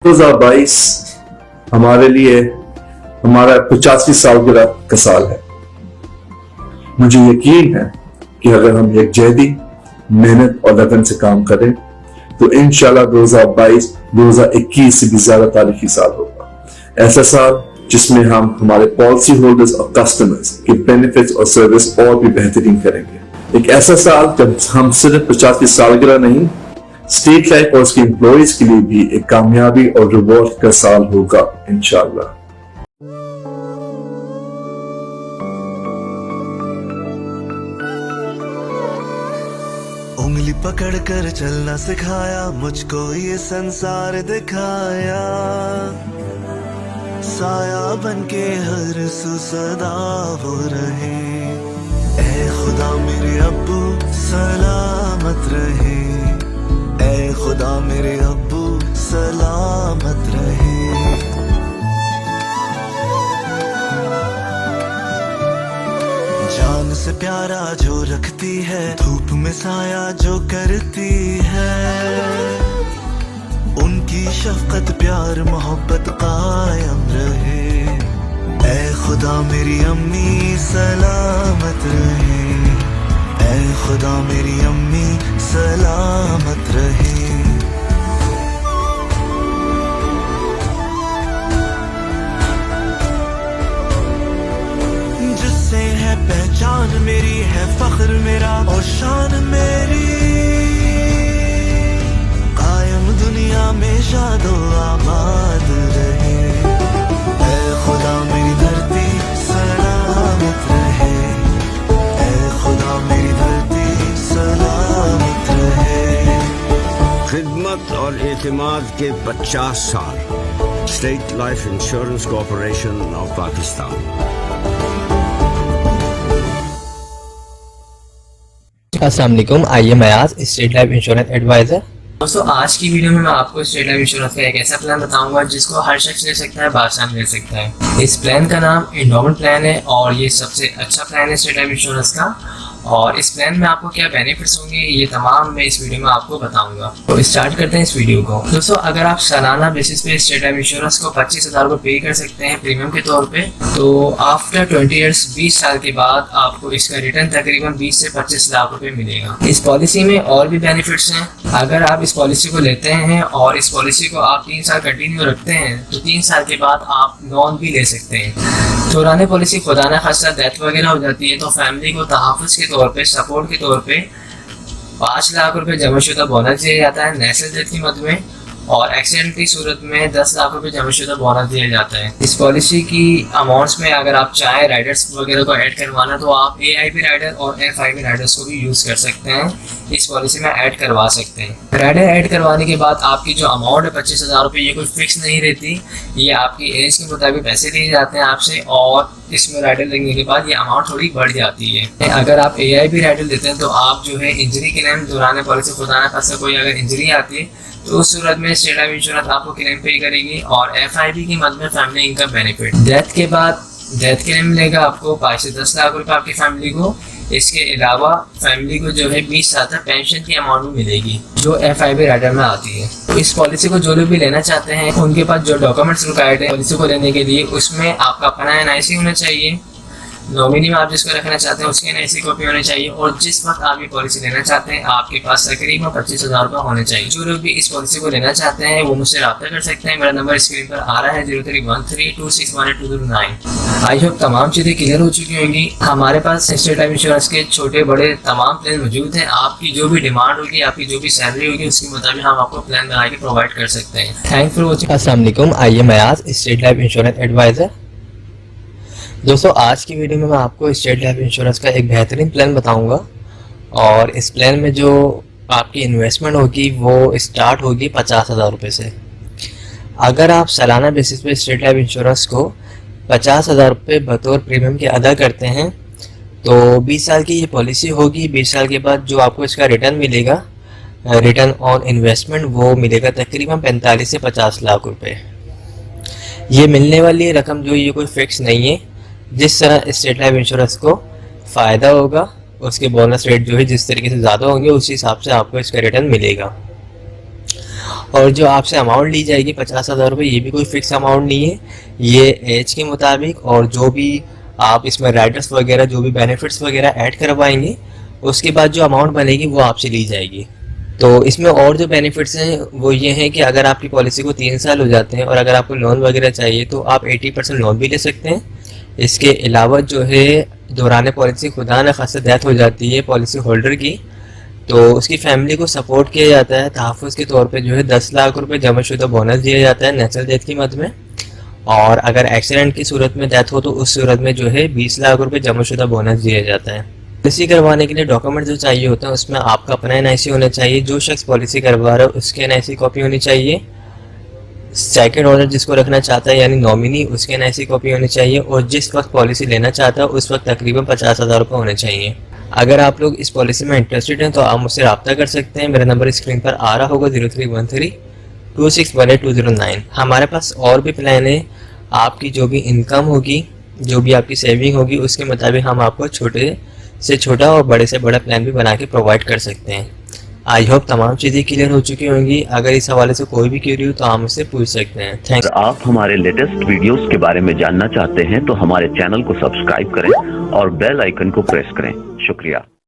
2022 हमारे लिए हमारा 85वीं सालगिरह का साल है। मुझे यकीन है कि अगर हम यकजहती, मेहनत और लगन से काम करें तो इंशाल्लाह 2022 2021 से भी ज्यादा तारीखी साल होगा। ऐसा साल जिसमें हम हमारे पॉलिसी होल्डर्स और कस्टमर्स के बेनिफिट्स और सर्विस और भी बेहतरीन करेंगे। एक ऐसा साल जब हम सिर्फ 50वीं सालगिरह नहीं, स्टेट लाइफ और उसके एम्प्लॉयज के लिए भी एक कामयाबी और रिवॉर्ड का साल होगा इंशाल्लाह। उंगली पकड़ कर चलना सिखाया, मुझको ये संसार दिखाया, साया बनके हर सू सदा वो रहे। ऐ खुदा मेरे अब्बू सलामत रहे, ऐ खुदा मेरे अब्बू सलामत रहे। जान से प्यारा जो रखती है, धूप में साया जो करती है, उनकी शफकत प्यार मोहब्बत कायम रहे। ऐ खुदा मेरी अम्मी सलामत रहे, ऐ खुदा मेरी अम्मी सलामत रहे। जिससे है पहचान मेरी, है फख्र मेरा और शान मेरी, कायम दुनिया में शादो आबाद रहे। ऐ खुदा मेरी धरती सलामत रहे, ऐ खुदा मेरी धरती सलामत रहे। खिदमत और एतमाद के 50 साल। State life insurance corporation of Pakistan. अस्सलाम वालेकुम, आइए मैं आज स्टेट लाइफ इंश्योरेंस एडवाइज़र। दोस्तों, आज की वीडियो में मैं आपको स्टेट लाइफ इंश्योरेंस का एक ऐसा प्लान बताऊंगा जिसको हर शख्स ले सकता है, बादशाह ले सकता है। इस प्लान का नाम एंडोमेंट प्लान है और ये सबसे अच्छा प्लान है स्टेट लाइफ इंश्योरेंस का। और इस प्लान में आपको क्या बेनिफिट्स होंगे ये तमाम मैं इस वीडियो में आपको बताऊंगा। तो स्टार्ट करते हैं इस वीडियो को। दोस्तों, अगर आप सालाना बेसिस पे स्टेट लाइफ इंश्योरेंस को 25,000 रुपये पे कर सकते हैं प्रीमियम के तौर पे, तो आफ्टर 20 ईयर्स 20 साल के बाद आपको इसका रिटर्न तकरीबन 20 से 25 लाख रुपए मिलेगा। इस पॉलिसी में और भी बेनिफिट्स हैं। अगर आप इस पॉलिसी को लेते हैं और इस पॉलिसी को आप 3 साल कंटिन्यू रखते हैं तो 3 साल के बाद आप लोन भी ले सकते हैं। दौरान पॉलिसी खुदा न खास्ता डेथ वगैरह हो जाती है तो फैमिली को तहफ़्फ़ुज़ के तौर पे, सपोर्ट के तौर पे 5 लाख रुपए जमाशुदा बोनस दिया जाता है नेचुरल डेथ की मद में, और एक्सीडेंट की सूरत में 10 लाख रुपए जमाशुदा बोनस दिया जाता है। इस पॉलिसी की अमाउंट्स में अगर आप चाहें राइडर्स वगैरह को ऐड करवाना तो आप AIP राइडर और FIP राइडर्स को भी यूज़ कर सकते हैं, इस पॉलिसी में ऐड करवा सकते हैं। राइडर ऐड करवाने के बाद आपकी जो अमाउंट है 25,000 रुपये, ये कोई फिक्स नहीं रहती, ये आपकी एज के मुताबिक पैसे दिए जाते हैं आपसे, और इसमें राइडर लगने के बाद ये अमाउंट थोड़ी बढ़ जाती है। अगर आप AIP राइडर देते हैं तो आप जो है इंजरी क्लेम दौरान पॉलिसी खुदा न खास्ता कोई अगर इंजरी आती है तो उस सूरत में स्टेट लाइफ इंश्योरेंस आपको क्लेम पे करेगी, और FIP की मद में फैमिली इनकम बेनिफिट। डेथ के बाद डेथ क्लेम मिलेगा आपको 5 से 10 लाख रुपए आपकी फैमिली को। इसके अलावा फैमिली को जो है 20 साल तक पेंशन की अमाउंट भी मिलेगी जो FIP राइडर में आती है। तो इस पॉलिसी को जो लोग भी लेना चाहते हैं उनके पास जो डॉक्यूमेंट्स रिक्वायर्ड है पॉलिसी को लेने के लिए, उसमें आपका अपना NIC होना चाहिए, नॉमिनी में आप जिसको रखना चाहते हैं उसकी NIC कॉपी होनी चाहिए, और जिस वक्त आप ये पॉलिसी लेना चाहते हैं आपके पास तकरीबन 25,000 रुपये होने चाहिए। जो लोग भी इस पॉलिसी को लेना चाहते हैं वो मुझसे रब्ता कर सकते हैं। मेरा नंबर स्क्रीन पर आ रहा है 0313261209। आई होप तमाम चीज़ें क्लियर हो चुकी होंगी। हमारे पास स्टेट लाइफ इंश्योरेंस के छोटे बड़े तमाम प्लान मौजूद हैं। आपकी जो भी डिमांड होगी, आपकी जो भी सैलरी होगी, उसके मुताबिक हम आपको प्लान बना के प्रोवाइड कर सकते हैं। Thank for watching. अस्सलाम वालेकुम, आइए मैं आज स्टेट लाइफ इंश्योरेंस एडवाइज़र। दोस्तों, आज की वीडियो में मैं आपको स्टेट लाइफ इंश्योरेंस का एक बेहतरीन प्लान बताऊंगा, और इस प्लान में जो आपकी इन्वेस्टमेंट होगी वो स्टार्ट होगी 50,000 रुपये से। अगर आप सालाना बेसिस पे स्टेट लाइफ इंश्योरेंस को 50,000 रुपये बतौर प्रीमियम के अदा करते हैं तो 20 साल की ये पॉलिसी होगी। 20 साल के बाद जो आपको इसका रिटर्न मिलेगा, रिटर्न ऑन इन्वेस्टमेंट, वो मिलेगा तकरीबन 45 से 50 लाख रुपए। ये मिलने वाली रकम जो ये कोई फिक्स नहीं है, जिस तरह स्टेट लाइफ इंश्योरेंस को फ़ायदा होगा उसके बोनस रेट जो है जिस तरीके से ज़्यादा होंगे उसी हिसाब से आपको इसका रिटर्न मिलेगा। और जो आपसे अमाउंट ली जाएगी 50,000 रुपये, ये भी कोई फिक्स अमाउंट नहीं है, ये एज के मुताबिक और जो भी आप इसमें राइडर्स वगैरह जो भी बेनिफिट्स वगैरह ऐड करवाएंगे उसके बाद जो अमाउंट बनेगी वो आपसे ली जाएगी। तो इसमें और जो बेनिफिट्स हैं वो ये हैं कि अगर आपकी पॉलिसी को 3 साल हो जाते हैं और अगर आपको लोन वगैरह चाहिए तो आप 80% लोन भी ले सकते हैं। इसके अलावा जो है दौरान पॉलिसी खुदा न खास्ता डेथ हो जाती है पॉलिसी होल्डर की, तो उसकी फैमिली को सपोर्ट किया जाता है। तहफ़्फ़ुज़ के तौर पे जो है 10 लाख रुपए जमाशुदा बोनस दिया जाता है नेचुरल डेथ की मद में, और अगर एक्सीडेंट की सूरत में डेथ हो तो उस सूरत में जो है 20 लाख रुपए जमाशुदा बोनस दिया जाता है। पॉलिसी करवाने के लिए डॉक्यूमेंट जो चाहिए होते हैं उसमें आपका अपना NIC होना चाहिए, जो शख्स पॉलिसी करवा रहा है उसके NIC कॉपी होनी चाहिए, सेकंड ऑनर जिसको रखना चाहता है यानी नॉमिनी उसके NIC कॉपी होनी चाहिए, और जिस वक्त पॉलिसी लेना चाहता है उस वक्त तकरीबन 50,000 रुपये होने चाहिए। अगर आप लोग इस पॉलिसी में इंटरेस्टेड हैं तो आप मुझसे रब्ता कर सकते हैं। मेरा नंबर स्क्रीन पर आ रहा होगा 03132618 हमारे पास और भी प्लान है। आपकी जो भी इनकम होगी, जो भी आपकी सेविंग होगी उसके मुताबिक हम आपको छोटे से छोटा और बड़े से बड़ा प्लान भी बना के प्रोवाइड कर सकते हैं। आई होप तमाम चीज़ें क्लियर हो चुकी होंगी। अगर इस हवाले से कोई भी क्वेरी हो तो आप मुझसे पूछ सकते हैं। थैंक्स। अगर आप हमारे लेटेस्ट वीडियोस के बारे में जानना चाहते हैं तो हमारे चैनल को सब्सक्राइब करें और बेल आइकन को प्रेस करें। शुक्रिया।